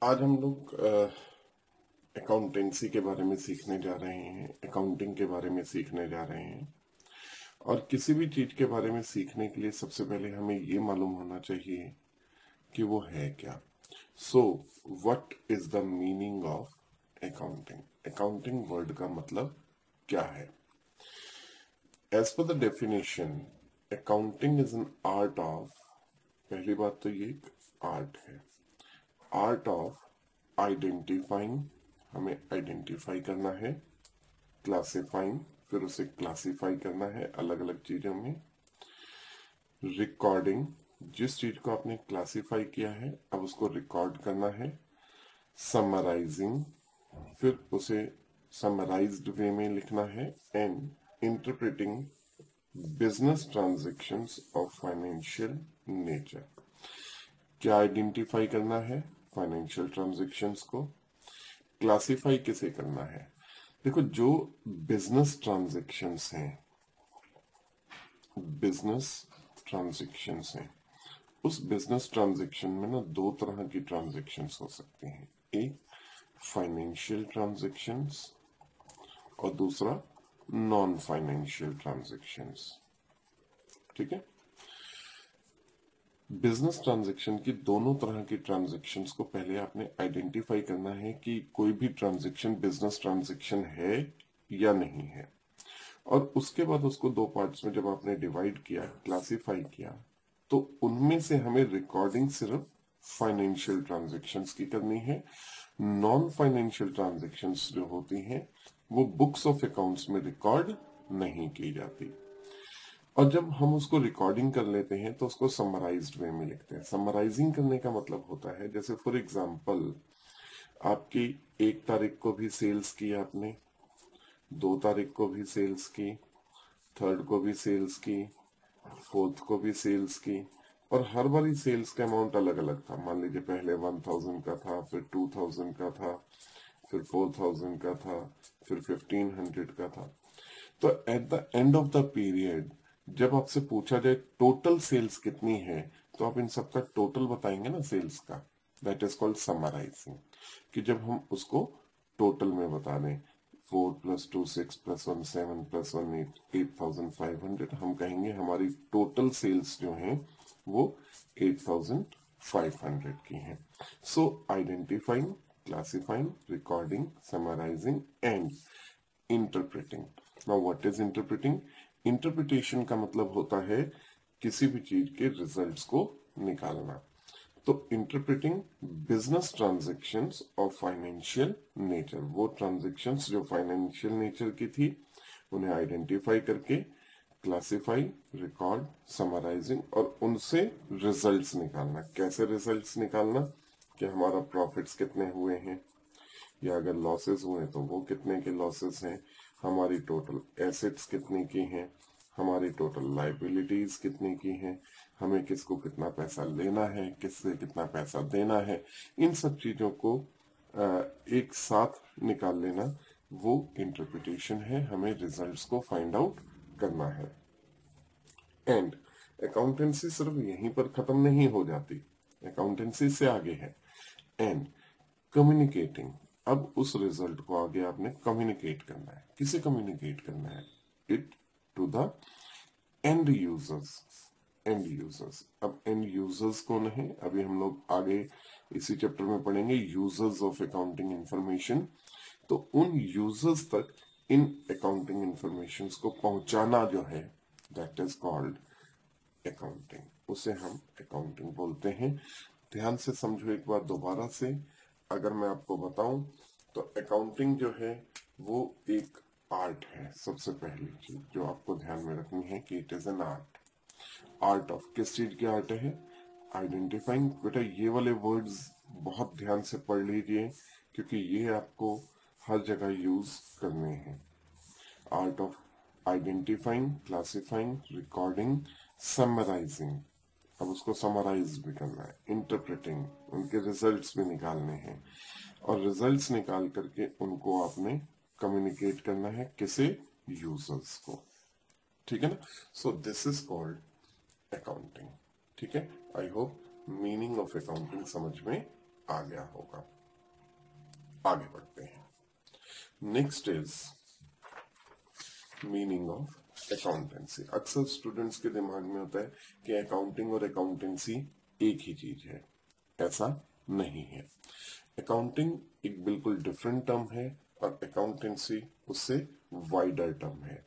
आज हम लोग अकाउंटेंसी के बारे में सीखने जा रहे हैं, अकाउंटिंग के बारे में सीखने जा रहे हैं। और किसी भी चीज के बारे में सीखने के लिए सबसे पहले हमें ये मालूम होना चाहिए कि वो है क्या। So what is the meaning of accounting? Accounting word का मतलब क्या है? As per the definition, accounting is an art of, पहली बात तो ये एक आर्ट है, आर्ट ऑफ आइडेंटिफाइंग, हमें आइडेंटिफाई करना है, क्लासिफाइंग, फिर उसे क्लासिफाई करना है अलग अलग चीजों में, रिकॉर्डिंग, जिस चीज को आपने क्लासिफाई किया है अब उसको रिकॉर्ड करना है, समराइजिंग, फिर उसे समराइज्ड वे में लिखना है, and interpreting business transactions of financial nature. क्या आइडेंटिफाई करना है? फाइनेंशियल ट्रांजैक्शंस को। क्लासिफाई किसे करना है? देखो, जो बिजनेस ट्रांजैक्शंस हैं, बिजनेस ट्रांजैक्शंस हैं, उस बिजनेस ट्रांजैक्शन में ना दो तरह की ट्रांजैक्शंस हो सकती हैं। एक फाइनेंशियल ट्रांजैक्शंस और दूसरा नॉन फाइनेंशियल ट्रांजैक्शंस। ठीक है। बिजनेस ट्रांजैक्शन की दोनों तरह की ट्रांजैक्शंस को पहले आपने आइडेंटिफाई करना है कि कोई भी ट्रांजैक्शन बिजनेस ट्रांजैक्शन है या नहीं है। और उसके बाद उसको दो पार्ट्स में जब आपने डिवाइड किया, क्लासिफाई किया, तो उनमें से हमें रिकॉर्डिंग सिर्फ फाइनेंशियल ट्रांजैक्शंस की करनी है। नॉन फाइनेंशियल ट्रांजैक्शंस जो होती हैं वो बुक्स ऑफ अकाउंट्स में रिकॉर्ड नहीं की जाती। और जब हम उसको रिकॉर्डिंग कर लेते हैं तो उसको समराइज्ड वे में लिखते हैं। समराइजिंग करने का मतलब होता है, जैसे फॉर एग्जांपल आपकी 1 तारीख को भी सेल्स की आपने, 2 तारीख को भी सेल्स की, थर्ड को भी सेल्स की, फोर्थ को भी सेल्स की, और हर बारी सेल्स का अमाउंट अलग अलग था। मान लीजिए पहले 1000 का था, फिर 2000 का था, फिर 4000 का था, फिर 1500 का था। तो at the end of the period जब आपसे पूछा जाए टोटल सेल्स कितनी है, तो आप इन सबका टोटल बताएंगे ना सेल्स का। That is called summarising. कि जब हम उसको टोटल में बता दें, 4+2 6+1 7+1 8 8500, हम कहेंगे हमारी टोटल सेल्स जो हैं वो 8500 की हैं। So identifying, classifying, recording, summarising and interpreting. Now what is interpreting? Interpretation का मतलब होता है किसी भी चीज के रिजल्ट्स को निकालना। तो interpreting business transactions of financial nature, वो ट्रांजैक्शंस जो फाइनेंशियल नेचर की थी उन्हें आइडेंटिफाई करके क्लासिफाई, रिकॉर्ड, समराइजिंग और उनसे रिजल्ट्स निकालना। कैसे रिजल्ट्स निकालना? कि हमारा प्रॉफिट्स कितने हुए हैं, या अगर लॉसेस हुए तो वो कितने के लॉसेस हैं, हमारी टोटल एसेट्स कितने की हैं, हमारी टोटल लाइबिलिटीज कितने की हैं, हमें किसको कितना पैसा लेना है, किससे कितना पैसा देना है, इन सब चीजों को एक साथ निकाल लेना, वो इंटरप्रिटेशन है। हमें रिजल्ट्स को फाइंड आउट करना है। एंड अकाउंटेंसी सिर्फ यहीं पर खत्म नहीं हो जाती, अकाउंटेंसी से आगे है एंड कम्युनिकेटिंग। अब उस रिजल्ट को आगे आपने कम्युनिकेट करना है। किसे कम्युनिकेट करना है? It to the end users. End users, अब एंड यूजर्स कौन है? अभी हम लोग आगे इसी चैप्टर में पढ़ेंगे यूजर्स ऑफ अकाउंटिंग इंफॉर्मेशन। तो उन यूजर्स तक इन अकाउंटिंग इंफॉर्मेशन को पहुंचाना जो है, दैट इज कॉल्ड अकाउंटिंग। उसे हम अकाउंटिंग बोलते हैं। ध्यान से समझो एक बार दोबारा से, अगर मैं आपको बताऊं तो अकाउंटिंग जो है वो एक आर्ट है। सबसे पहली चीज जो आपको ध्यान में रखनी है कि it is an art. Art of किस चीज की आर्ट है? आइडेंटिफाइंग। बेटा ये वाले वर्ड्स बहुत ध्यान से पढ़ लीजिए क्योंकि ये आपको हर जगह यूज करने हैं। Art of identifying, classifying, recording, summarising, अब उसको समराइज भी करना है, इंटरप्रेटिंग, उनके रिजल्ट्स भी निकालने हैं, और रिजल्ट्स निकाल करके उनको आपने कम्युनिकेट करना है। किसे? यूजर्स को। ठीक है ना? So this is called accounting. ठीक है। I hope meaning of accounting समझ में आ गया होगा। आगे बढ़ते हैं। Next is meaning of accountancy. अक्सर स्टूडेंट्स के दिमाग में होता है कि अकाउंटिंग और अकाउंटेंसी एक ही चीज है। ऐसा नहीं है। अकाउंटिंग एक बिल्कुल डिफरेंट टर्म है और अकाउंटेंसी उससे वाइडर टर्म है।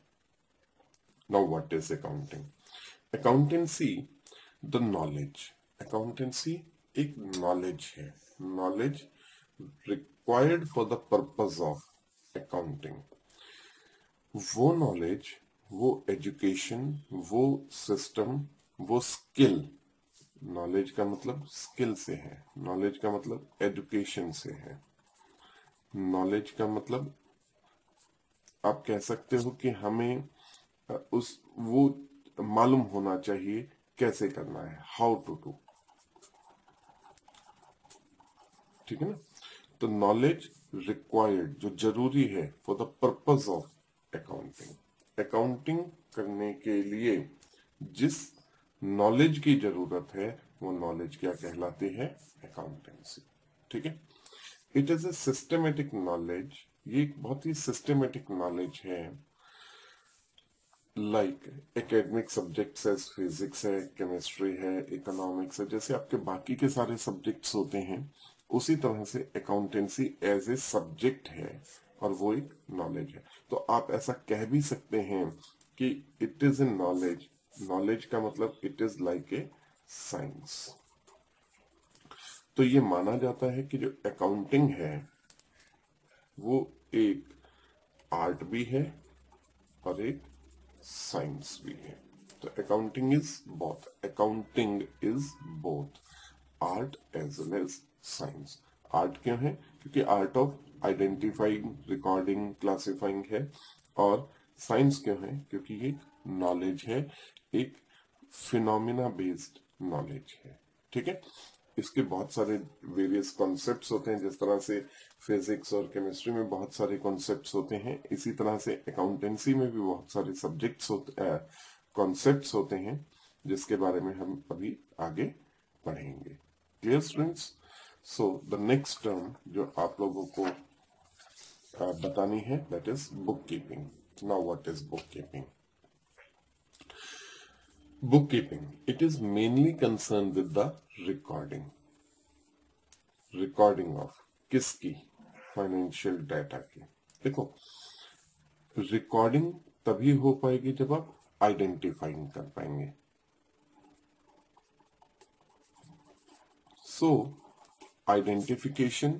Now what is accounting? Accountancy the knowledge. Accountancy एक नॉलेज है, knowledge required for the purpose of accounting. वो नॉलेज, वो एजुकेशन, वो सिस्टम, वो स्किल। नॉलेज का मतलब स्किल से है, नॉलेज का मतलब एजुकेशन से है, नॉलेज का मतलब आप कह सकते हो कि हमें उस वो मालूम होना चाहिए कैसे करना है, हाउ टू डू। ठीक है ना? तो नॉलेज रिक्वायर्ड, जो जरूरी है for the purpose of accounting. Accounting करने के लिए जिस नॉलेज की जरूरत है वो नॉलेज क्या कहलाती है? अकाउंटेंसी। ठीक है? It is a systematic knowledge. ये एक बहुत ही सिस्टमेटिक नॉलेज है। लाइक एकेडमिक सब्जेक्ट्स है, फिजिक्स है, केमिस्ट्री है, इकोनॉमिक्स है, जैसे आपके बाकी के सारे सब्जेक्ट्स होते हैं, उसी तरह से अकाउंटेंसी एज ए सब्जेक्ट है और वो एक नॉलेज है। तो आप ऐसा कह भी सकते हैं कि it is a knowledge. Knowledge का मतलब it is like a science. तो ये माना जाता है कि जो अकाउंटिंग है वो एक आर्ट भी है और एक साइंस भी है। तो accounting is both, accounting is both art as well as science. Art क्यों है? क्योंकि art of identifying, recording, classifying है। और साइंस क्यों है? क्योंकि ये नॉलेज है, एक फिनोमिना बेस्ड नॉलेज है। ठीक है? इसके बहुत सारे वेरियस कॉन्सेप्ट्स होते हैं। जिस तरह से फिजिक्स और केमिस्ट्री में बहुत सारे कॉन्सेप्ट्स होते हैं, इसी तरह से अकाउंटेंसी में भी बहुत सारे सब्जेक्ट्स होते, कॉन्सेप्ट्स होते हैं, जिसके बारे में हम अभी आगे पढ़ेंगे। Clear students? So the next term जो आप लोगों को बतानी है that is book keeping. Now what is book keeping? Bookkeeping, it is mainly concerned with the recording of किसकी? फाइनेंशियल डाटा की। देखो, रिकॉर्डिंग तभी हो पाएगी जब आप आइडेंटिफाइंग कर पाएंगे। So identification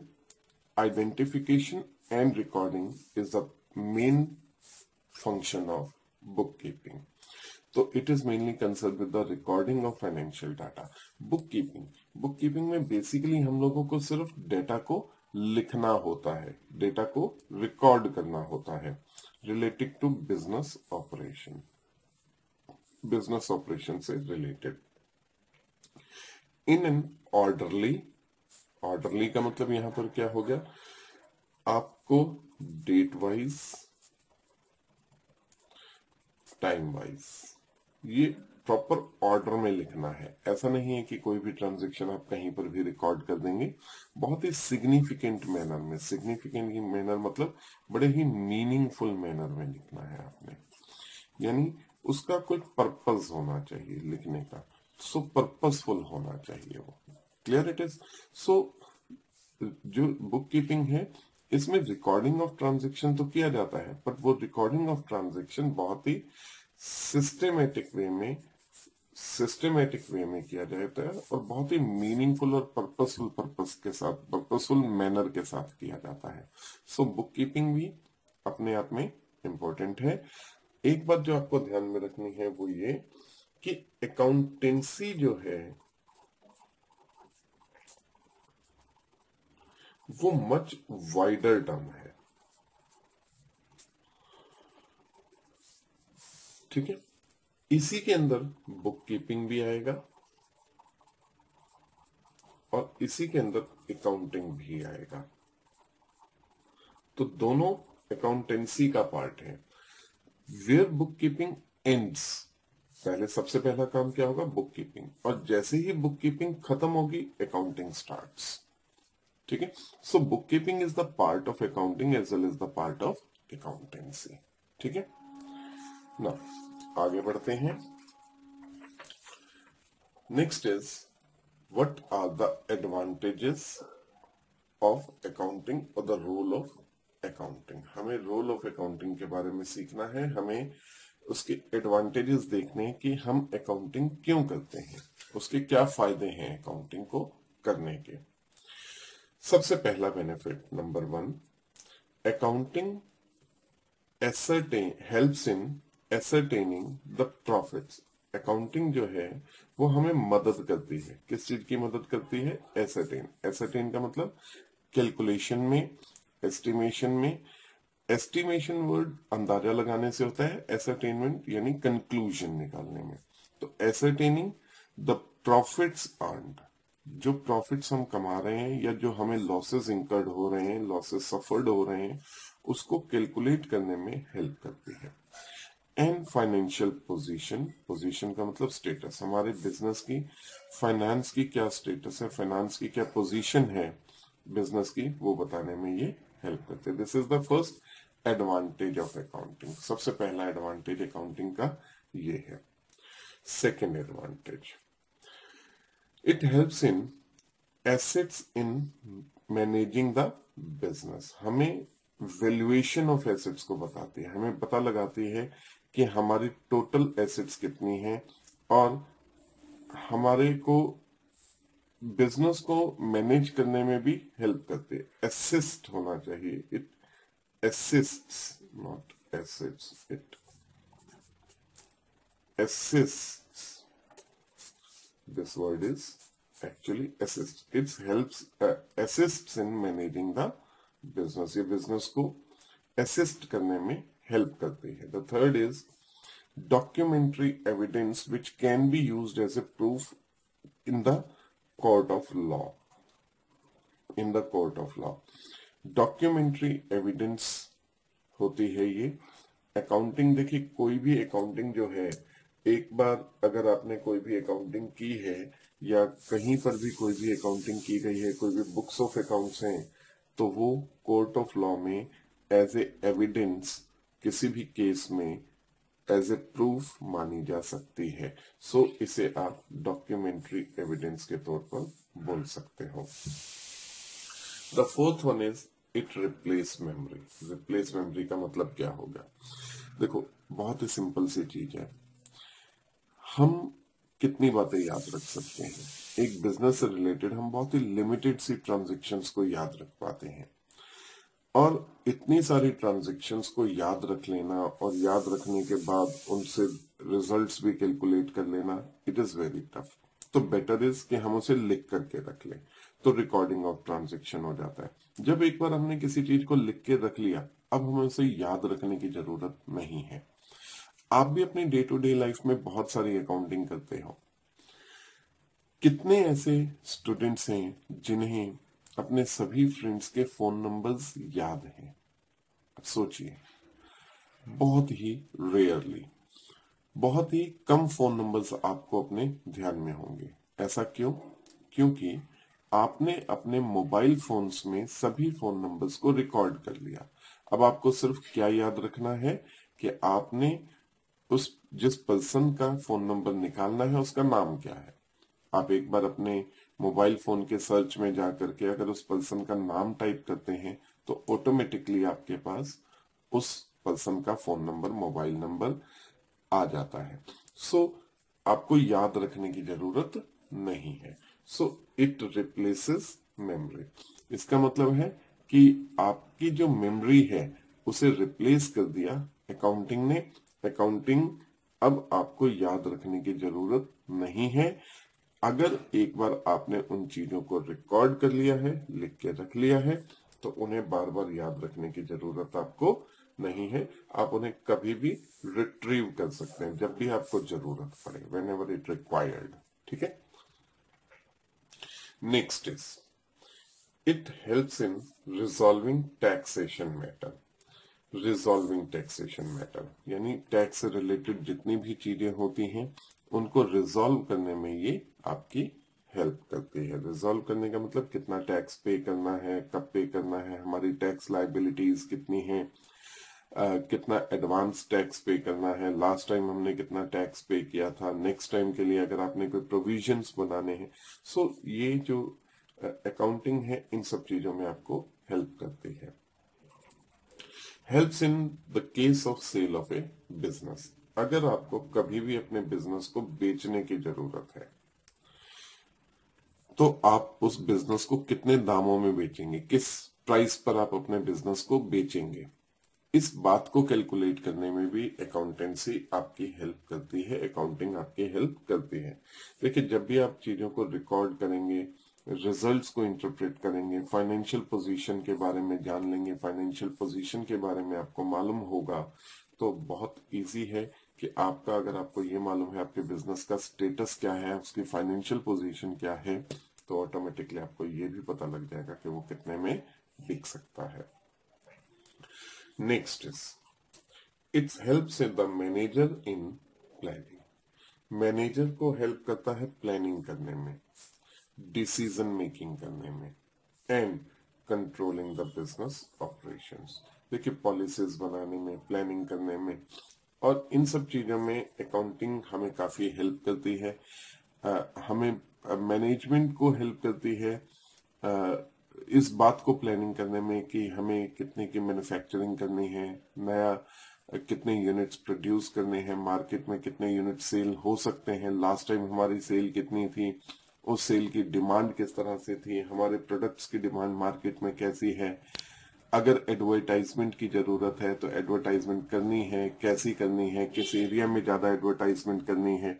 and recording is the main function of book keeping. तो it is mainly concern with the recording of financial data. Book keeping में बेसिकली हम लोगों को सिर्फ डेटा को लिखना होता है, डेटा को रिकॉर्ड करना होता है related to business operation, business operation से रिलेटेड इन एन ऑर्डरली का मतलब यहां पर क्या हो गया? आपको डेट वाइज, टाइम वाइज ये प्रॉपर ऑर्डर में लिखना है। ऐसा नहीं है कि कोई भी ट्रांजैक्शन आप कहीं पर भी रिकॉर्ड कर देंगे। बहुत ही सिग्निफिकेंट मैनर में, सिग्निफिकेंट मैनर मतलब बड़े ही मीनिंगफुल मैनर में लिखना है आपने, यानी उसका कोई पर्पस होना चाहिए लिखने का। सो पर्पसफुल होना चाहिए वो। Clear it is? सो जो बुक कीपिंग है इसमें रिकॉर्डिंग ऑफ ट्रांजैक्शन तो किया जाता है, बट वो रिकॉर्डिंग ऑफ ट्रांजैक्शन बहुत ही सिस्टमेटिक वे में किया जाता है और बहुत ही मीनिंगफुल और पर्पसफुल मैनर के साथ किया जाता है। सो बुक कीपिंग भी अपने आप में इंपॉर्टेंट है। एक बात जो आपको ध्यान में रखनी है वो ये कि अकाउंटेंसी जो है वो मच वाइडर टर्म है। ठीक है? इसी के अंदर बुक कीपिंग भी आएगा और इसी के अंदर अकाउंटिंग भी आएगा। तो दोनों अकाउंटेंसी का पार्ट है। वेयर बुक कीपिंग एंड्स, पहले सबसे पहला काम क्या होगा? Book keeping. और जैसे ही बुक कीपिंग खत्म होगी अकाउंटिंग स्टार्ट्स। ठीक है। So book keeping is the part of accounting as well as the part of accountancy. ठीक है ना, आगे बढ़ते हैं। Next is what are the advantages of accounting और द रोल ऑफ अकाउंटिंग। हमें रोल ऑफ अकाउंटिंग के बारे में सीखना है, हमें उसके एडवांटेजेस देखने कि हम अकाउंटिंग क्यों करते हैं, उसके क्या फायदे हैं अकाउंटिंग को करने के। सबसे पहला benefit number 1, accounting helps in ascertaining the profits. Accounting जो है वो हमें मदद करती है, किस चीज की मदद करती है? एसरटेन का मतलब कैलकुलेशन में, एस्टिमेशन में। एस्टिमेशन वर्ड अंदाजा लगाने से होता है, एसरटेनमेंट यानी कंक्लूजन निकालने में। तो एसरटेनिंग द प्रॉफिट्स अर्न्ड, जो प्रॉफिट्स हम कमा रहे हैं या जो हमें लॉसेस इंकर्ड हो रहे हैं, लॉसेस सफर्ड हो रहे हैं, उसको कैलकुलेट करने में हेल्प करती है। एंड फाइनेंशियल पोजीशन, पोजीशन का मतलब स्टेटस, हमारे बिजनेस की, फाइनेंस की क्या स्टेटस है, फाइनेंस की क्या पोजीशन है बिजनेस की, वो बताने में ये हेल्प करते हैं। This is the first advantage of accounting. सबसे पहला एडवांटेज अकाउंटिंग का ये है। Second advantage, it helps in assets in managing the business. हमें वैल्यूएशन ऑफ एसेट्स को बताती है, हमें पता लगाती है कि हमारी टोटल एसेट्स कितनी है, और हमारे को बिजनेस को मैनेज करने में भी हेल्प करती है। असिस्ट होना चाहिए, it assists, not assists, it assists. This word is actually assist. It helps, assists in managing the business. ये business को assist करने में help करती है। The third is documentary evidence which can be used as a proof in the court of law. In the court of law, documentary evidence होती है ये accounting. देखिए कोई भी अकाउंटिंग जो है, एक बार अगर आपने कोई भी अकाउंटिंग की है या कहीं पर भी कोई भी अकाउंटिंग की गई है, कोई भी बुक्स ऑफ अकाउंट्स हैं, तो वो कोर्ट ऑफ लॉ में एज ए एविडेंस किसी भी केस में एज ए प्रूफ मानी जा सकती है। सो इसे आप डॉक्यूमेंट्री एविडेंस के तौर पर बोल सकते हो। The fourth one is it replace memory. Replace memory का मतलब क्या होगा? देखो बहुत ही सिंपल सी चीज है, हम कितनी बातें याद रख सकते हैं? एक बिजनेस से रिलेटेड हम बहुत ही लिमिटेड सी ट्रांजैक्शंस को याद रख पाते हैं, और इतनी सारी ट्रांजैक्शंस को याद रख लेना और याद रखने के बाद उनसे रिजल्ट्स भी कैलकुलेट कर लेना, इट इज वेरी टफ। तो बेटर इज कि हम उसे लिख करके रख लें, तो रिकॉर्डिंग ऑफ ट्रांजैक्शन हो जाता है। जब एक बार हमने किसी चीज को लिख के रख लिया, अब हमें उसे याद रखने की जरूरत नहीं है। आप भी अपनी डे टू डे लाइफ में बहुत सारी अकाउंटिंग करते हो। कितने ऐसे स्टूडेंट्स हैं जिन्हें अपने सभी फ्रेंड्स के फोन नंबर्स याद हैं? सोचिए, बहुत ही रेयरली, बहुत ही कम फोन नंबर्स आपको अपने ध्यान में होंगे। ऐसा क्यों? क्योंकि आपने अपने मोबाइल फोन्स में सभी फोन नंबर्स को रिकॉर्ड कर लिया। अब आपको सिर्फ क्या याद रखना है कि आपने उस जिस पर्सन का फोन नंबर निकालना है उसका नाम क्या है। आप एक बार अपने मोबाइल फोन के सर्च में जाकर के अगर उस पर्सन का नाम टाइप करते हैं तो ऑटोमेटिकली आपके पास उस पर्सन का फोन नंबर, मोबाइल नंबर आ जाता है। सो आपको याद रखने की जरूरत नहीं है। So it replaces memory. इसका मतलब है कि आपकी जो मेमोरी है उसे रिप्लेस कर दिया अकाउंटिंग ने। अकाउंटिंग अब आपको याद रखने की जरूरत नहीं है। अगर एक बार आपने उन चीजों को रिकॉर्ड कर लिया है, लिख के रख लिया है, तो उन्हें बार बार याद रखने की जरूरत आपको नहीं है। आप उन्हें कभी भी रिट्रीव कर सकते हैं जब भी आपको जरूरत पड़े, वेन एवर इट रिक्वायर्ड। ठीक है। Next is it helps in resolving taxation matter. Resolving taxation matter यानी टैक्स से रिलेटेड जितनी भी चीजें होती हैं उनको रिजॉल्व करने में ये आपकी हेल्प करती है। रिजॉल्व करने का मतलब कितना टैक्स पे करना है, कब पे करना है, हमारी टैक्स लायबिलिटीज कितनी है, कितना एडवांस टैक्स पे करना है, लास्ट टाइम हमने कितना टैक्स पे किया था, नेक्स्ट टाइम के लिए अगर आपने कोई प्रोविजंस बनाने हैं। सो ये जो अकाउंटिंग है इन सब चीजों में आपको हेल्प करती है। Helps in the case of sale of a business. अगर आपको कभी भी अपने बिजनेस को बेचने की जरूरत है तो आप उस बिजनेस को कितने दामों में बेचेंगे, किस प्राइस पर आप अपने बिजनेस को बेचेंगे, इस बात को कैलकुलेट करने में भी अकाउंटेंसी आपकी हेल्प करती है, अकाउंटिंग आपकी हेल्प करती है। देखिए, जब भी आप चीजों को रिकॉर्ड करेंगे, रिजल्ट्स को इंटरप्रेट करेंगे, फाइनेंशियल पोजीशन के बारे में जान लेंगे, फाइनेंशियल पोजीशन के बारे में आपको मालूम होगा, तो बहुत इजी है कि आपका, अगर आपको ये मालूम है आपके बिजनेस का स्टेटस क्या है, उसकी फाइनेंशियल पोजीशन क्या है, तो ऑटोमेटिकली आपको ये भी पता लग जाएगा कि वो कितने में बिक सकता है। Next is it's helps the manager in planning. Manager को हेल्प करता है प्लानिंग करने में, डिसीजन मेकिंग करने में, and controlling the business operations. देखिए, पॉलिसीज बनाने में, प्लानिंग करने में और इन सब चीजों में अकाउंटिंग हमें काफी हेल्प करती है। हमें मैनेजमेंट को हेल्प करती है इस बात को प्लानिंग करने में कि हमें कितने की मैन्युफैक्चरिंग करनी है, नया कितने यूनिट्स प्रोड्यूस करने हैं, मार्केट में कितने यूनिट सेल हो सकते हैं, लास्ट टाइम हमारी सेल कितनी थी, उस सेल की डिमांड किस तरह से थी, हमारे प्रोडक्ट्स की डिमांड मार्केट में कैसी है, अगर एडवर्टाइजमेंट की जरूरत है तो एडवर्टाइजमेंट करनी है, कैसी करनी है, किस एरिया में ज्यादा एडवर्टाइजमेंट करनी है।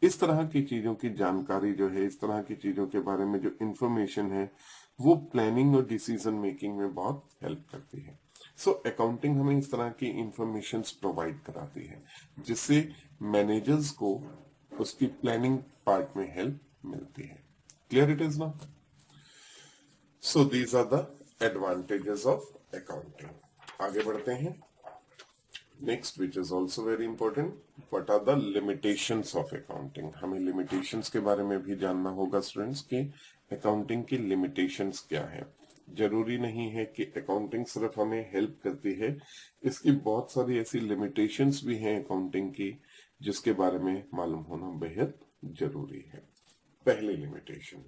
इस तरह की चीजों की जानकारी जो है, इस तरह की चीजों के बारे में जो इंफॉर्मेशन है, वो प्लानिंग और डिसीजन मेकिंग में बहुत हेल्प करती है। सो अकाउंटिंग हमें इस तरह की इंफॉर्मेशन प्रोवाइड कराती है जिससे मैनेजर्स को उसकी प्लानिंग पार्ट में हेल्प मिलती है। क्लियर इट इज ना? So these are the advantages of accounting. आगे बढ़ते हैं। Next, which is also very important, what are the limitations of accounting. हमें लिमिटेशंस के बारे में भी जानना होगा स्टूडेंट्स कि अकाउंटिंग की लिमिटेशंस क्या है। जरूरी नहीं है कि अकाउंटिंग सिर्फ हमें हेल्प करती है, इसकी बहुत सारी ऐसी लिमिटेशंस भी हैं अकाउंटिंग की जिसके बारे में मालूम होना बेहद जरूरी है। पहली limitation,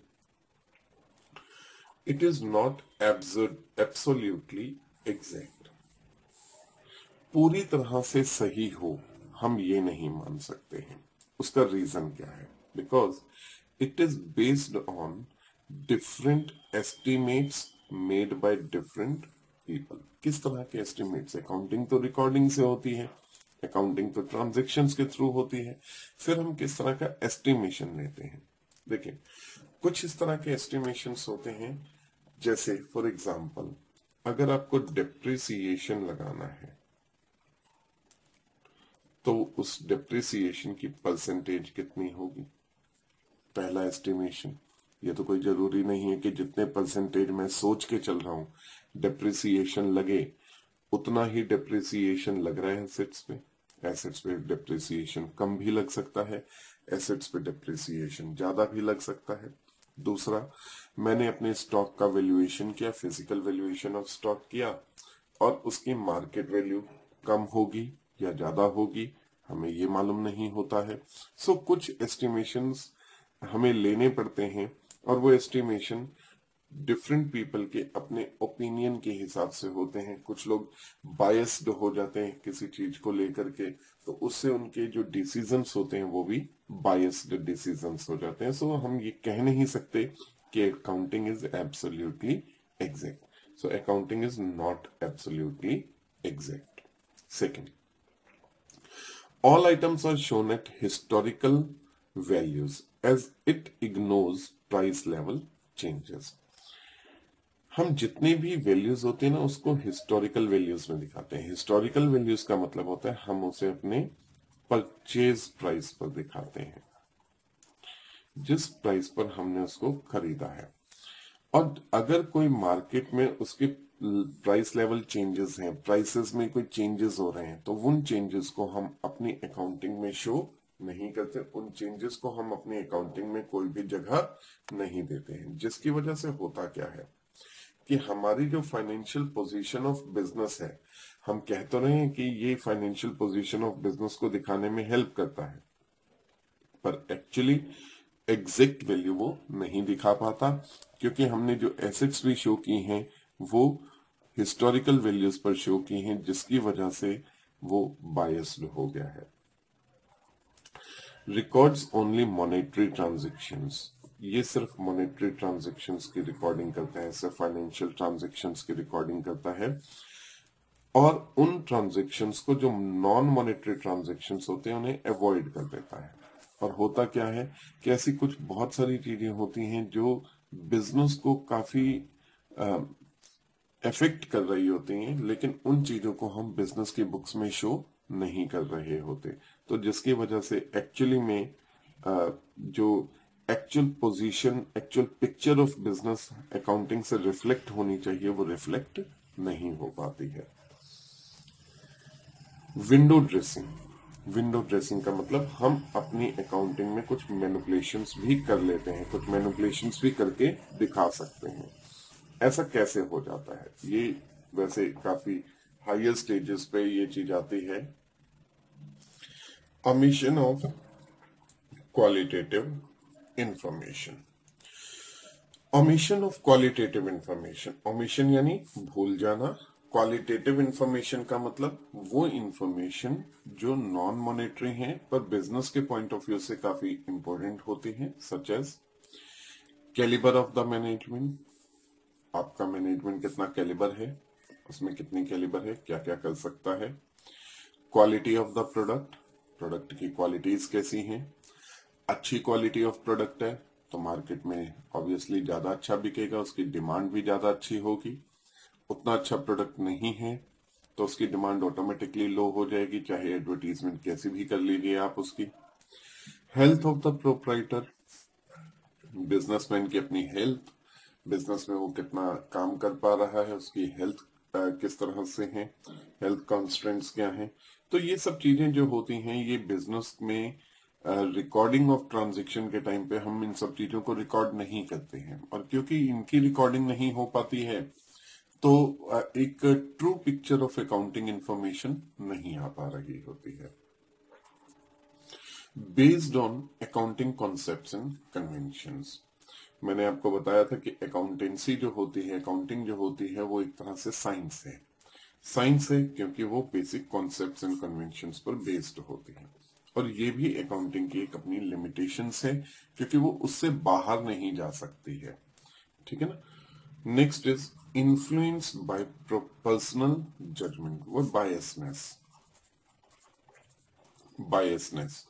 it is not absolutely exact. पूरी तरह से सही हो हम ये नहीं मान सकते हैं। उसका रीजन क्या है? Because it is based on different estimates made by different people. किस तरह के एस्टिमेट्स? अकाउंटिंग तो रिकॉर्डिंग से होती है, अकाउंटिंग तो ट्रांजैक्शंस के थ्रू होती है, फिर हम किस तरह का एस्टिमेशन लेते हैं। देखिए, कुछ इस तरह के एस्टिमेशंस होते हैं, जैसे फॉर एग्जांपल अगर आपको डेप्रिसिएशन लगाना है तो उस डेप्रिसिएशन की परसेंटेज कितनी होगी? पहला एस्टिमेशन। ये तो कोई जरूरी नहीं है कि जितने परसेंटेज मैं सोच के चल रहा हूं डेप्रिसिएशन लगे, उतना ही डेप्रिसिएशन लग रहा है एसेट्स पे। एसेट्स पे डेप्रिसिएशन कम भी लग सकता है, एसेट्स पे डेप्रिसिएशन ज्यादा भी लग सकता है। दूसरा, मैंने अपने स्टॉक का वैल्यूएशन किया, फिजिकल वैल्यूएशन ऑफ स्टॉक किया, और उसकी मार्केट वैल्यू कम होगी या ज्यादा होगी, हमें ये मालूम नहीं होता है। सो कुछ एस्टिमेशंस हमें लेने पड़ते हैं और वो एस्टिमेशन डिफरेंट पीपल के अपने ओपिनियन के हिसाब से होते हैं। कुछ लोग बायस्ड हो जाते हैं किसी चीज को लेकर के, तो उससे उनके जो डिसीजंस होते हैं वो भी बायस्ड डिसीजंस हो जाते हैं। सो हम ये कह नहीं सकते कि accounting is absolutely exact. So accounting is not absolutely exact. Second, all items are shown at historical values as it ignores price level changes. हम जितने भी वैल्यूज होते हैं ना उसको हिस्टोरिकल वैल्यूज में दिखाते हैं। हिस्टोरिकल वैल्यूज का मतलब होता है हम उसे अपने परचेज प्राइस पर दिखाते हैं, जिस प्राइस पर हमने उसको खरीदा है। और अगर कोई मार्केट में उसके प्राइस लेवल चेंजेस हैं, प्राइसेस में कोई चेंजेस हो रहे हैं, तो उन चेंजेस को हम अपनी अकाउंटिंग में शो नहीं करते, उन चेंजेस को हम अपनी अकाउंटिंग में कोई भी जगह नहीं देते हैं। जिसकी वजह से होता क्या है कि हमारी जो फाइनेंशियल पोजीशन ऑफ बिजनेस है, हम कह तो रहे हैं कि ये फाइनेंशियल पोजीशन ऑफ बिजनेस को दिखाने में हेल्प करता है, पर एक्चुअली एग्जैक्ट वैल्यू वो नहीं दिखा पाता, क्योंकि हमने जो एसेट्स भी शो की हैं वो हिस्टोरिकल वैल्यूज पर शो की हैं, जिसकी वजह से वो बायस्ड हो गया है। रिकॉर्ड्स ओनली मॉनेटरी ट्रांजैक्शंस, ये सिर्फ मॉनेटरी ट्रांजैक्शंस की रिकॉर्डिंग करता है, सिर्फ फाइनेंशियल ट्रांजैक्शंस की रिकॉर्डिंग करता है, और उन ट्रांजैक्शंस को जो नॉन मॉनेटरी ट्रांजैक्शंस होते हैं उन्हें अवॉइड कर देता है। और होता क्या है कि ऐसी कुछ बहुत सारी चीजें होती हैं जो बिजनेस को काफी इफेक्ट कर रही होती हैं, लेकिन उन चीजों को हम बिजनेस की बुक्स में शो नहीं कर रहे होते, तो जिसकी वजह से एक्चुअली में जो actual position, actual picture of business accounting से रिफ्लेक्ट होनी चाहिए वो रिफ्लेक्ट नहीं हो पाती है। विंडो ड्रेसिंग, विंडो ड्रेसिंग का मतलब हम अपनी अकाउंटिंग में कुछ मैनिपुलेशंस भी कर लेते हैं, कुछ मैनिपुलेशंस भी करके दिखा सकते हैं। ऐसा कैसे हो जाता है? ये वैसे काफी हायर स्टेजेस पे ये चीज आती है। Omission of qualitative information, omission of qualitative information, omission यानी भूल जाना, क्वालिटेटिव इंफॉर्मेशन का मतलब वो इंफॉर्मेशन जो नॉन मॉनेटरी है पर बिजनेस के पॉइंट ऑफ व्यू से काफी इंपॉर्टेंट होती है, such as calibre of the management, आपका मैनेजमेंट कितना कैलिबर है, उसमें कितनी कैलिबर है, क्या क्या कर सकता है। Quality of the product, product की क्वालिटीज कैसी हैं, अच्छी क्वालिटी ऑफ प्रोडक्ट है तो मार्केट में ऑब्वियसली ज्यादा अच्छा बिकेगा, उसकी डिमांड भी ज्यादा अच्छी होगी। उतना अच्छा प्रोडक्ट नहीं है तो उसकी डिमांड ऑटोमेटिकली लो हो जाएगी, चाहे एडवर्टीजमेंट कैसी भी कर लीजिए आप उसकी। Health of the proprietor, businessman की अपनी हेल्थ, बिजनेस में वो कितना काम कर पा रहा है, उसकी हेल्थ किस तरह से है, हेल्थ कॉन्स्टेंट्स क्या है। तो ये सब चीजें जो होती हैं ये बिजनेस में रिकॉर्डिंग ऑफ ट्रांजैक्शन के टाइम पे हम इन सब चीजों को रिकॉर्ड नहीं करते हैं, और क्योंकि इनकी रिकॉर्डिंग नहीं हो पाती है तो एक true picture of accounting information नहीं आ पा रही होती है। Based on accounting concepts and conventions, मैंने आपको बताया था कि अकाउंटेंसी जो होती है, अकाउंटिंग जो होती है वो एक तरह से साइंस है। साइंस है क्योंकि वो बेसिक कॉन्सेप्ट्स एंड कन्वेंशंस पर बेस्ड होती है, और ये भी अकाउंटिंग की एक अपनी लिमिटेशंस है क्योंकि वो उससे बाहर नहीं जा सकती है, ठीक है ना। Next is influence by personal judgement, वो बायसनेस, बायसनेस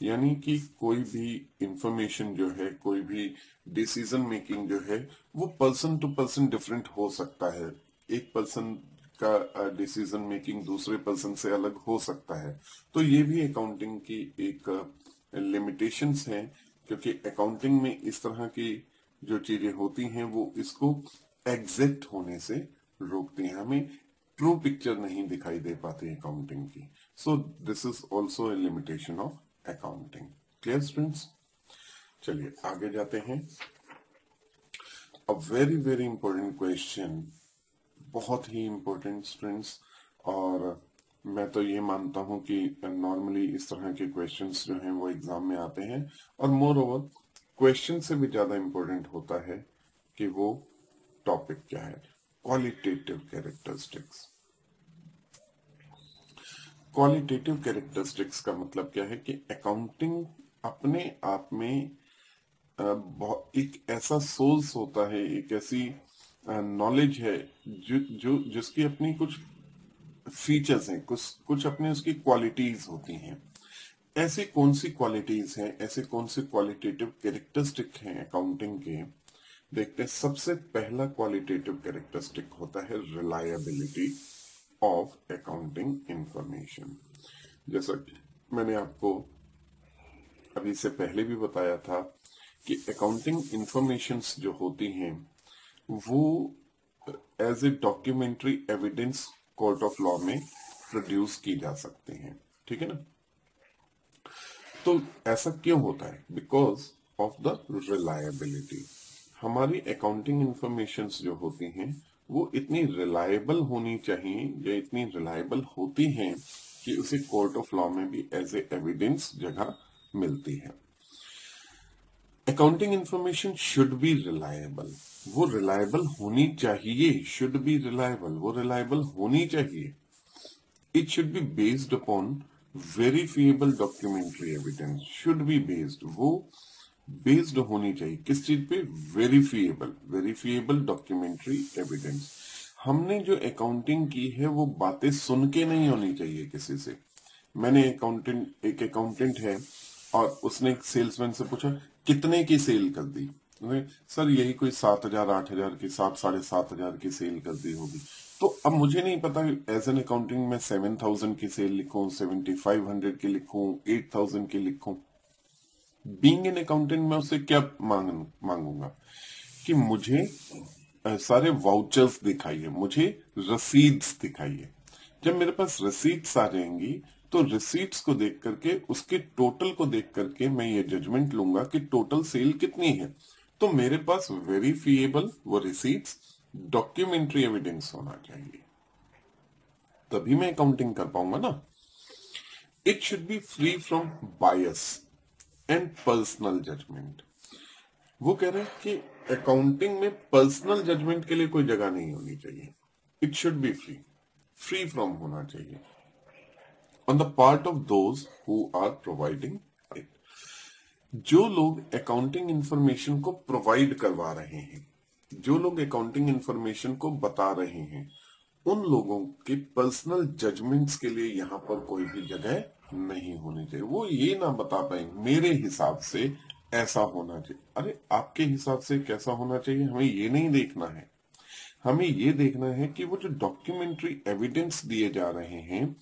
यानी कि कोई भी इंफॉर्मेशन जो है, कोई भी डिसीजन मेकिंग जो है वो पर्सन टू पर्सन डिफरेंट हो सकता है। एक पर्सन का डिसीजन मेकिंग दूसरे पर्सन से अलग हो सकता है, तो ये भी अकाउंटिंग की एक लिमिटेशंस है, क्योंकि अकाउंटिंग में इस तरह की जो चीजें होती हैं वो इसको एग्जैक्ट होने से रोकती हैं, हमें ट्रू पिक्चर नहीं दिखाई दे पाती अकाउंटिंग की। So this is also a limitation of accounting. Clear students? चलिए आगे जाते हैं। A very very important question, बहुत ही इंपॉर्टेंट स्टूडेंट्स, और मैं तो ये मानता हूं कि नॉर्मली इस तरह के क्वेश्चंस जो हैं वो एग्जाम में आते हैं, और मोर ओवर क्वेश्चन से भी ज्यादा इंपॉर्टेंट होता है कि वो टॉपिक क्या है। क्वालिटेटिव कैरेक्टरिस्टिक्स, क्वालिटेटिव कैरेक्टरिस्टिक्स का मतलब क्या है कि अकाउंटिंग अपने आप में एक ऐसा सोर्स होता है, एक ऐसी नॉलेज है जो जिसकी अपनी कुछ फीचर्स हैं, कुछ अपने उसकी क्वालिटीज होती हैं। ऐसी कौन सी क्वालिटीज हैं, ऐसे कौन से क्वालिटेटिव कैरेक्टरिस्टिक हैं अकाउंटिंग के, देखते हैं। सबसे पहला क्वालिटेटिव कैरेक्टरिस्टिक होता है रिलायबिलिटी ऑफ अकाउंटिंग इंफॉर्मेशन। जैसा कि मैंने आपको अभी से पहले भी बताया था कि अकाउंटिंग इंफॉर्मेशंस जो होती हैं वो as a documentary evidence court of law में प्रोड्यूस की जा सकती हैं, ठीक है ना। तो ऐसा क्यों होता है? Because of the reliability. हमारी अकाउंटिंग इंफॉर्मेशन जो होती हैं वो इतनी रिलायबल होनी चाहिए या इतनी रिलायबल होती हैं कि उसे कोर्ट ऑफ लॉ में भी एज ए एविडेंस जगह मिलती है। Accounting information should B reliable, वो रिलायबल होनी चाहिए, शुड बी रिलायबल, वो रिलायबल होनी चाहिए। It should be based upon verifiable documentary evidence, should be based, वो बेस्ड होनी चाहिए किस चीज पे? Verifiable documentary evidence. हमने जो अकाउंटिंग की है वो बातें सुन के नहीं होनी चाहिए किसी से। मैंने एक अकाउंटेंट है और उसने एक सेल्समैन से पूछा कितने की सेल कर दी? सर यही कोई 7,000 8,000 की, 7,500 की सेल कर दी होगी। तो अब मुझे नहीं पता एज एन अकाउंटिंग में 7,000 की सेल लिखूं, 7,500 की लिखूं, 8,000 की लिखूं। बीइंग एन अकाउंटेंट मैं उससे क्या मांगूंगा कि मुझे सारे वाउचर्स दिखाइए, मुझे रसीद्स दिखाइए। जब मेरे पास रसीद्स आ जाएंगी तो रिसीट्स को देख करके, उसके टोटल को देख करके मैं ये जजमेंट लूंगा कि टोटल सेल कितनी है। तो मेरे पास वेरीफिएबल वो रिसीट्स, डॉक्यूमेंट्री एविडेंस होना चाहिए, तभी मैं अकाउंटिंग कर पाऊंगा ना। It should be free from bias and personal judgement. वो कह रहे हैं कि अकाउंटिंग में पर्सनल जजमेंट के लिए कोई जगह नहीं होनी चाहिए। It should be free from होना चाहिए on the part of those who are providing it. जो लोग अकाउंटिंग इंफॉर्मेशन को प्रोवाइड करवा रहे हैं, जो लोग अकाउंटिंग इंफॉर्मेशन को बता रहे हैं, उन लोगों के पर्सनल जजमेंट्स के लिए यहां पर कोई भी जगह नहीं होनी चाहिए। वो ये ना बता पाए मेरे हिसाब से ऐसा होना चाहिए। अरे आपके हिसाब से कैसा होना चाहिए हमें ये नहीं देखना है। हमें ये देखना है कि वो जो डॉक्यूमेंट्री एविडेंस दिए जा रहे हैं,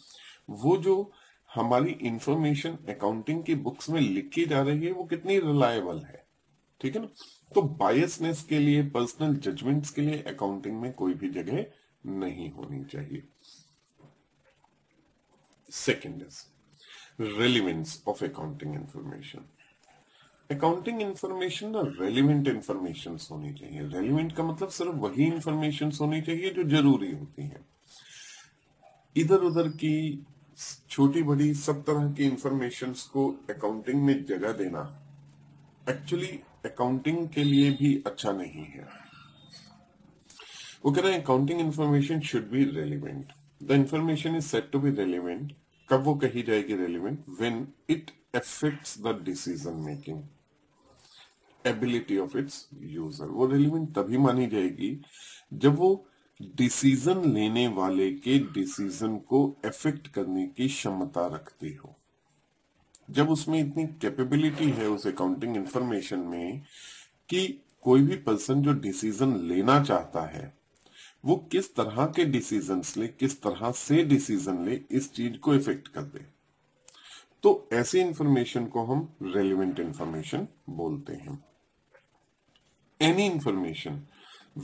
वो जो हमारी इंफॉर्मेशन अकाउंटिंग की बुक्स में लिखी जा रही है वो कितनी रिलायबल है। ठीक है ना? तो बायसनेस के लिए, पर्सनल जजमेंट्स के लिए अकाउंटिंग में कोई भी जगह नहीं होनी चाहिए। Second is relevance of accounting information. Accounting information ना रेलिवेंट इंफॉर्मेशन होनी चाहिए। रेलिवेंट का मतलब सिर्फ वही इंफॉर्मेशन होनी चाहिए जो जरूरी होती है। इधर उधर की छोटी बड़ी सब तरह की इंफॉर्मेशन को अकाउंटिंग में जगह देना एक्चुअली अकाउंटिंग के लिए भी अच्छा नहीं है। वो कह रहे हैं accounting information should be relevant. The information is set to be relevant. कब वो कही जाएगी relevant? When it affects the decision making ability of its user. वो रेलिवेंट तभी मानी जाएगी जब वो डिसीजन लेने वाले के डिसीजन को इफेक्ट करने की क्षमता रखती हो। जब उसमें इतनी कैपेबिलिटी है उस अकाउंटिंग इंफॉर्मेशन में कि कोई भी पर्सन जो डिसीजन लेना चाहता है वो किस तरह के डिसीजंस ले, किस तरह से डिसीजन ले, इस चीज को इफेक्ट कर दे, तो ऐसी इंफॉर्मेशन को हम रेलिवेंट इंफॉर्मेशन बोलते हैं। Any information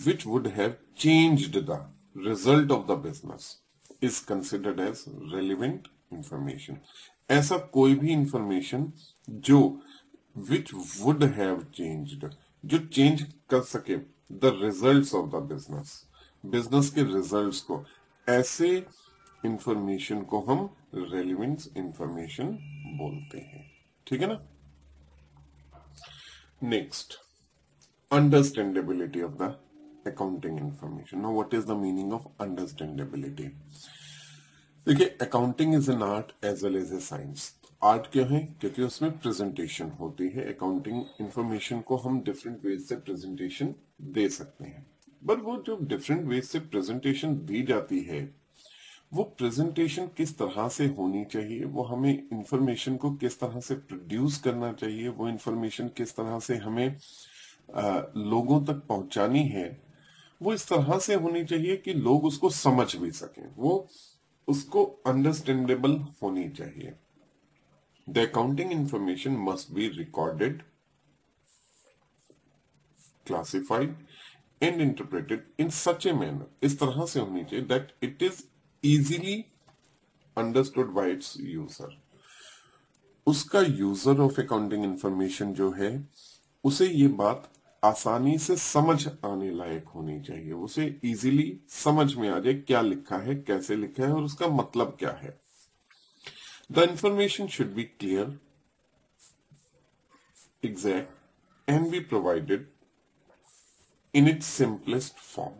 which would have changed the result of the business is considered as relevant information. ऐसा कोई भी इंफॉर्मेशन जो which would have changed, जो चेंज कर सके the results of the business, business के रिजल्ट्स को, ऐसे इंफॉर्मेशन को हम रेलिवेंट इंफॉर्मेशन बोलते हैं। ठीक है ना? Next, understandability of the accounting information. Now what is the meaning of understandability? देखिए, accounting is an art as well as a science. Art क्यों है? क्योंकि उसमें प्रेजेंटेशन होती है। अकाउंटिंग इंफॉर्मेशन को हम डिफरेंट वेज से प्रेजेंटेशन दे सकते हैं, बट वो जो डिफरेंट वेज से प्रेजेंटेशन दी जाती है वो प्रेजेंटेशन किस तरह से होनी चाहिए, वो हमें इंफॉर्मेशन को किस तरह से प्रोड्यूस करना चाहिए, वो इंफॉर्मेशन किस तरह से हमें लोगों तक पहुंचानी है, वो इस तरह से होनी चाहिए कि लोग उसको समझ भी सकें, वो उसको अंडरस्टैंडेबल होनी चाहिए। The accounting information must be recorded, classified and interpreted in such a manner, इस तरह से होनी चाहिए that it is easily understood by it's user. उसका यूजर ऑफ अकाउंटिंग इंफॉर्मेशन जो है उसे ये बात आसानी से समझ आने लायक होनी चाहिए, उसे इजीली समझ में आ जाए क्या लिखा है, कैसे लिखा है और उसका मतलब क्या है। The information should B clear, exact and be provided in its simplest form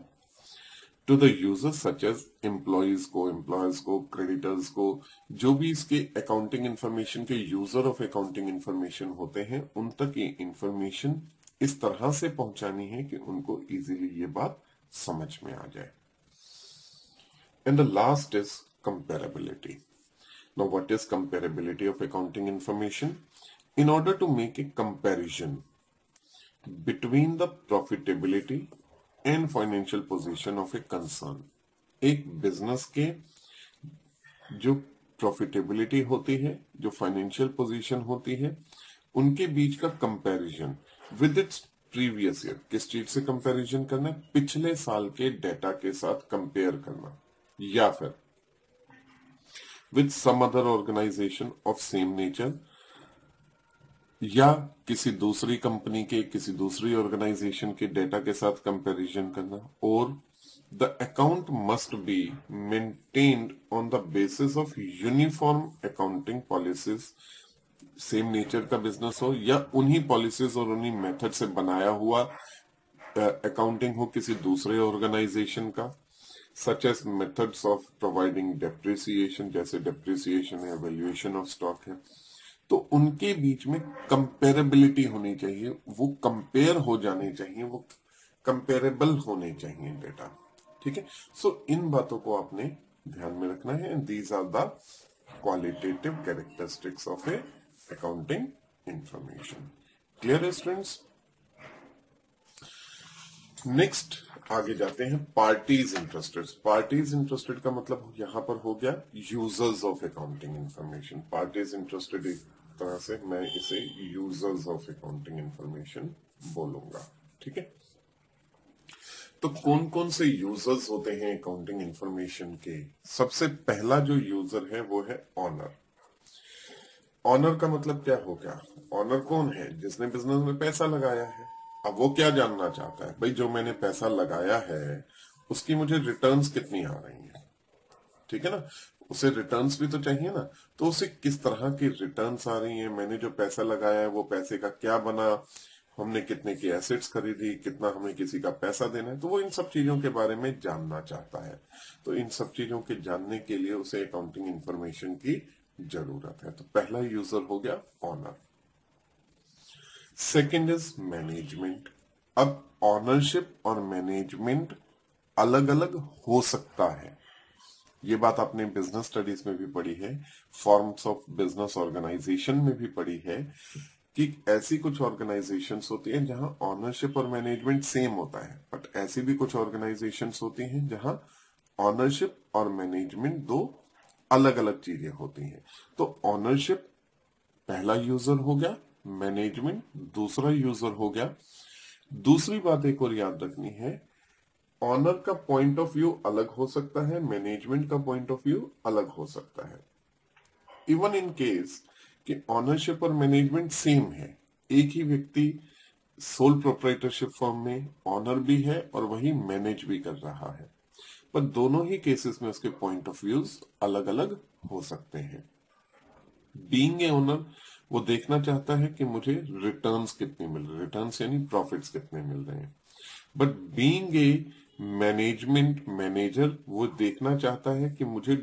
to the users such as employers को, creditors को, जो भी इसके अकाउंटिंग इंफॉर्मेशन के यूजर ऑफ अकाउंटिंग इंफॉर्मेशन होते हैं उन तक ये इंफॉर्मेशन इस तरह से पहुंचानी है कि उनको इजीली ये बात समझ में आ जाए। And the last is comparability. Now what is comparability of accounting information? In order to make a comparison between the profitability and financial position of a concern, एक बिजनेस के जो प्रॉफिटेबिलिटी होती है, जो फाइनेंशियल पोजीशन होती है, उनके बीच का comparison with its previous year. किस चीज से कंपैरिजन करना है? पिछले साल के डेटा के साथ कंपेयर करना, या फिर with some other organisation of same nature, या किसी दूसरी कंपनी के, किसी दूसरी ऑर्गेनाइजेशन के डेटा के साथ कंपैरिजन करना। और the account must be maintained on the basis of uniform accounting policies, same nature का बिजनेस हो या उन्हीं पॉलिसीज और उन्हीं मेथड से बनाया हुआ अकाउंटिंग हो किसी दूसरे ऑर्गेनाइजेशन का, such as methods of providing depreciation, जैसे डेप्रिसिएशन है, वैल्यूएशन ऑफ स्टॉक है। तो उनके बीच में कंपेरेबिलिटी होनी चाहिए, वो कंपेयर हो जाने चाहिए, वो कंपेरेबल होने चाहिए डेटा। ठीक है, सो इन बातों को आपने ध्यान में रखना है। And these are the qualitative characteristics of a accounting information. Clear है स्टूडेंट्स? नेक्स्ट आगे जाते हैं पार्टीज इंटरेस्टेड। पार्टीज इंटरेस्टेड का मतलब यहां पर हो गया users of accounting information. Parties interested एक तरह से मैं इसे यूजर्स ऑफ अकाउंटिंग इंफॉर्मेशन बोलूंगा। ठीक है, तो कौन कौन से यूजर्स होते हैं अकाउंटिंग इंफॉर्मेशन के? सबसे पहला जो यूजर है वो है ऑनर। ऑनर का मतलब क्या हो गया? ऑनर कौन है? जिसने बिजनेस में पैसा लगाया है। अब वो क्या जानना चाहता है? भाई जो मैंने पैसा लगाया है उसकी मुझे रिटर्न्स कितनी आ रही हैं। ठीक है ना, उसे रिटर्न्स भी तो चाहिए ना। तो उसे किस तरह की रिटर्न्स आ रही हैं, मैंने जो पैसा लगाया है वो पैसे का क्या बना, हमने कितने की एसेट्स खरीदी, कितना हमें किसी का पैसा देना है, तो वो इन सब चीजों के बारे में जानना चाहता है। तो इन सब चीजों के जानने के लिए उसे अकाउंटिंग इंफॉर्मेशन की जरूरत है। तो पहला यूजर हो गया ऑनर। Second is management. अब ऑनरशिप और मैनेजमेंट अलग अलग हो सकता है, ये बात आपने बिजनेस स्टडीज में भी पढ़ी है, फॉर्म्स ऑफ बिजनेस ऑर्गेनाइजेशन में भी पढ़ी है कि ऐसी कुछ ऑर्गेनाइजेशंस होती हैं जहां ऑनरशिप और मैनेजमेंट सेम होता है, बट ऐसी भी कुछ ऑर्गेनाइजेशंस होती हैं जहां ऑनरशिप और मैनेजमेंट दो अलग अलग चीजें होती हैं। तो ऑनरशिप पहला यूजर हो गया, मैनेजमेंट दूसरा यूजर हो गया। दूसरी बात एक और याद रखनी है, ऑनर का पॉइंट ऑफ व्यू अलग हो सकता है, मैनेजमेंट का पॉइंट ऑफ व्यू अलग हो सकता है। इवन इन केस कि ऑनरशिप और मैनेजमेंट सेम है, एक ही व्यक्ति सोल प्रोप्राइटरशिप फॉर्म में ऑनर भी है और वही मैनेज भी कर रहा है, पर दोनों ही केसेस में उसके पॉइंट ऑफ व्यूज अलग अलग हो सकते हैं। बीइंग ए ओनर वो देखना चाहता है कि मुझे रिटर्न्स कितने मिल रहे, रिटर्न्स यानी प्रॉफिट्स कितने मिल रहे हैं। But being a management manager वो देखना चाहता है कि मुझे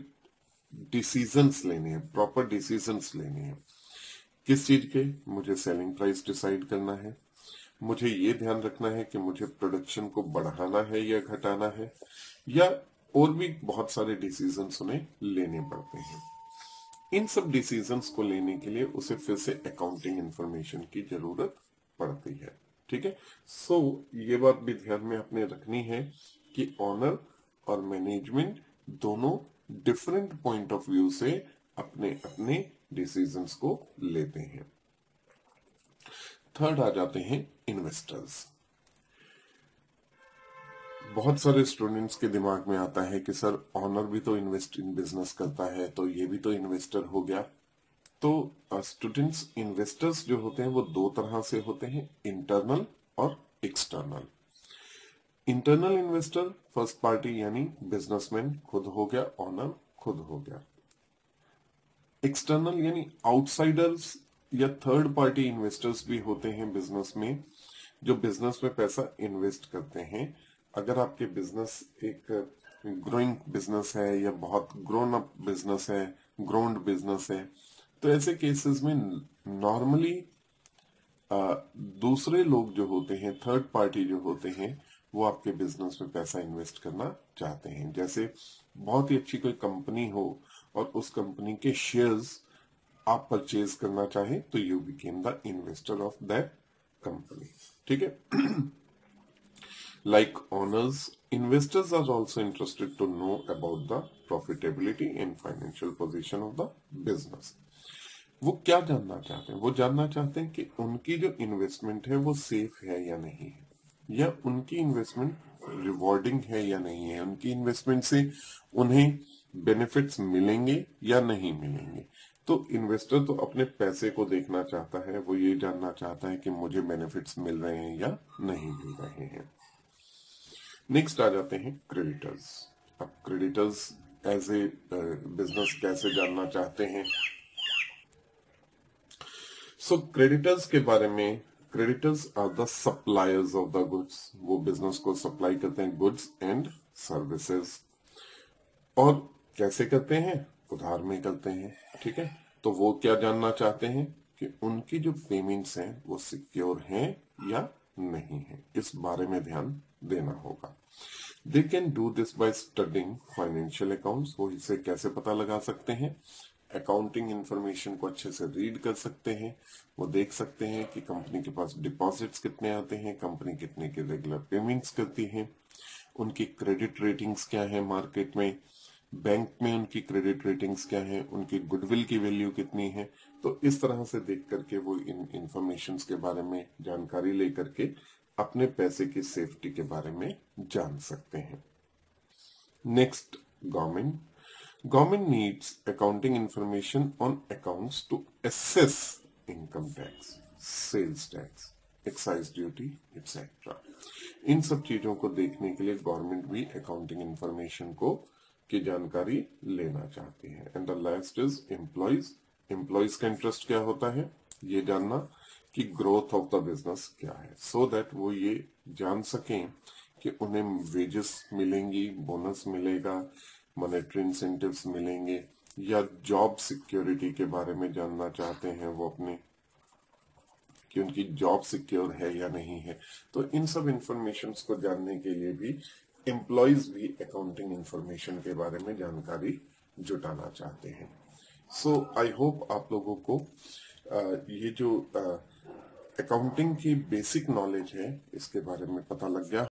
डिसीजंस लेने हैं, प्रॉपर डिसीजंस लेने हैं। किस चीज के? मुझे सेलिंग प्राइस डिसाइड करना है, मुझे ये ध्यान रखना है कि मुझे प्रोडक्शन को बढ़ाना है या घटाना है, या और भी बहुत सारे डिसीजंस उन्हें लेने पड़ते हैं। इन सब डिसीजंस को लेने के लिए उसे फिर से अकाउंटिंग इंफॉर्मेशन की जरूरत पड़ती है। ठीक है, सो ये बात भी ध्यान में आपने रखनी है कि ऑनर और मैनेजमेंट दोनों डिफरेंट पॉइंट ऑफ व्यू से अपने अपने डिसीजंस को लेते हैं। थर्ड आ जाते हैं इन्वेस्टर्स। बहुत सारे स्टूडेंट्स के दिमाग में आता है कि सर ऑनर भी तो इन्वेस्ट इन बिजनेस करता है, तो ये भी तो इन्वेस्टर हो गया। तो स्टूडेंट्स, इन्वेस्टर्स जो होते हैं वो दो तरह से होते हैं, इंटरनल और external. Internal investor first party यानी बिजनेसमैन खुद हो गया, ऑनर खुद हो गया। एक्सटर्नल यानी आउटसाइडर्स या थर्ड पार्टी इन्वेस्टर्स भी होते हैं बिजनेस में, जो बिजनेस में पैसा इन्वेस्ट करते हैं। अगर आपके बिजनेस एक ग्रोइंग बिजनेस है या बहुत ग्रोन अप बिजनेस है, ग्रोन्ड बिजनेस है, तो ऐसे केसेस में नॉर्मली दूसरे लोग जो होते हैं, थर्ड पार्टी जो होते हैं, वो आपके बिजनेस में पैसा इन्वेस्ट करना चाहते हैं। जैसे बहुत ही अच्छी कोई कंपनी हो और उस कंपनी के शेयर्स आप परचेज करना चाहें, तो you became the investor of that company. ठीक है। Like owners, investors are also interested to know about the profitability and financial position of the business. वो क्या जानना चाहते हैं? वो जानना चाहते हैं कि उनकी जो इन्वेस्टमेंट है वो सेफ है या नहीं है, या उनकी इन्वेस्टमेंट रिवॉर्डिंग है या नहीं है, उनकी इन्वेस्टमेंट से उन्हें बेनिफिट्स मिलेंगे या नहीं मिलेंगे। तो इन्वेस्टर तो अपने पैसे को देखना चाहता है, वो ये जानना चाहता है कि मुझे बेनिफिट्स मिल रहे हैं या नहीं मिल रहे हैं। नेक्स्ट आ जाते हैं क्रेडिटर्स। अब क्रेडिटर्स एज ए बिजनेस कैसे जानना चाहते हैं? सो क्रेडिटर्स के बारे में, creditors are the suppliers of the goods. वो बिजनेस को सप्लाई करते हैं गुड्स एंड सर्विसेज। और कैसे करते हैं? उधार में करते हैं। ठीक है। तो वो क्या जानना चाहते हैं कि उनकी जो पेमेंट्स हैं वो सिक्योर हैं या नहीं है, इस बारे में ध्यान देना होगा। They can do this by studying financial accounts. वो इसे कैसे पता लगा सकते हैं? अकाउंटिंग इंफॉर्मेशन को अच्छे से रीड कर सकते हैं। वो देख सकते हैं कि कंपनी के पास डिपॉजिट्स कितने आते हैं, कंपनी कितने के रेगुलर पेमेंट्स करती है, उनकी क्रेडिट रेटिंग्स क्या है मार्केट में, बैंक में उनकी क्रेडिट रेटिंग्स क्या है, उनकी गुडविल की वैल्यू कितनी है। तो इस तरह से देख करके वो इन इंफॉर्मेशन के बारे में जानकारी लेकर के अपने पैसे की सेफ्टी के बारे में जान सकते हैं। Next, government. Government needs accounting information on accounts to assess income tax, sales tax, excise duty, etc. इन सब चीजों को देखने के लिए गवर्नमेंट भी अकाउंटिंग इंफॉर्मेशन को की जानकारी लेना चाहती है। And the last is employees. Employees का इंटरेस्ट क्या होता है? ये जानना कि ग्रोथ ऑफ द बिजनेस क्या है, सो दैट वो ये जान सकें कि उन्हें वेजेस मिलेंगी, बोनस मिलेगा, मॉनेटरी इंसेंटिव्स मिलेंगे, या जॉब सिक्योरिटी के बारे में जानना चाहते हैं वो अपने, कि उनकी जॉब सिक्योर है या नहीं है। तो इन सब इंफॉर्मेशन को जानने के लिए भी एम्प्लॉयज भी अकाउंटिंग इंफॉर्मेशन के बारे में जानकारी जुटाना चाहते हैं। सो आई होप आप लोगों को ये जो अकाउंटिंग की बेसिक नॉलेज है इसके बारे में पता लग गया